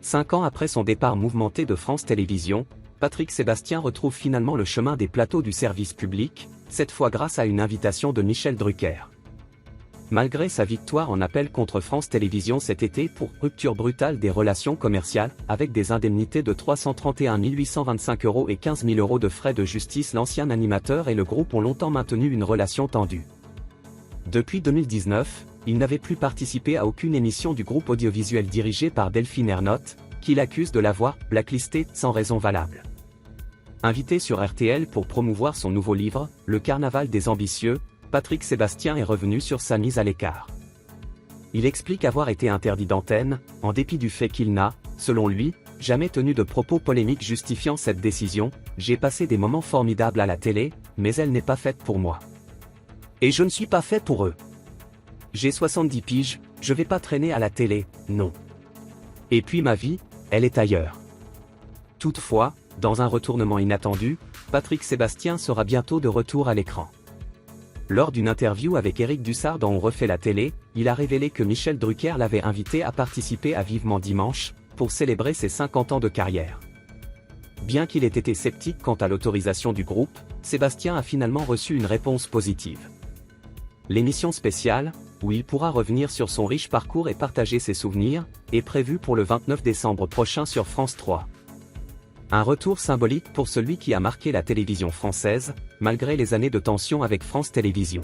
5 ans après son départ mouvementé de France Télévisions, Patrick Sébastien retrouve finalement le chemin des plateaux du service public, cette fois grâce à une invitation de Michel Drucker. Malgré sa victoire en appel contre France Télévisions cet été pour rupture brutale des relations commerciales, avec des indemnités de 331 825 € et 15 000 € de frais de justice, l'ancien animateur et le groupe ont longtemps maintenu une relation tendue. Depuis 2019, il n'avait plus participé à aucune émission du groupe audiovisuel dirigé par Delphine Ernotte, qui l'accuse de l'avoir blacklisté sans raison valable. Invité sur RTL pour promouvoir son nouveau livre, Le Carnaval des ambitieux, Patrick Sébastien est revenu sur sa mise à l'écart. Il explique avoir été interdit d'antenne, en dépit du fait qu'il n'a, selon lui, jamais tenu de propos polémiques justifiant cette décision. J'ai passé des moments formidables à la télé, mais elle n'est pas faite pour moi. Et je ne suis pas fait pour eux. J'ai 70 piges, je vais pas traîner à la télé, non. Et puis ma vie, elle est ailleurs. Toutefois, dans un retournement inattendu, Patrick Sébastien sera bientôt de retour à l'écran. Lors d'une interview avec Éric Dussard dans On refait la télé, il a révélé que Michel Drucker l'avait invité à participer à Vivement Dimanche, pour célébrer ses 50 ans de carrière. Bien qu'il ait été sceptique quant à l'autorisation du groupe, Sébastien a finalement reçu une réponse positive. L'émission spéciale, où il pourra revenir sur son riche parcours et partager ses souvenirs, est prévue pour le 29 décembre prochain sur France 3. Un retour symbolique pour celui qui a marqué la télévision française, malgré les années de tension avec France Télévisions.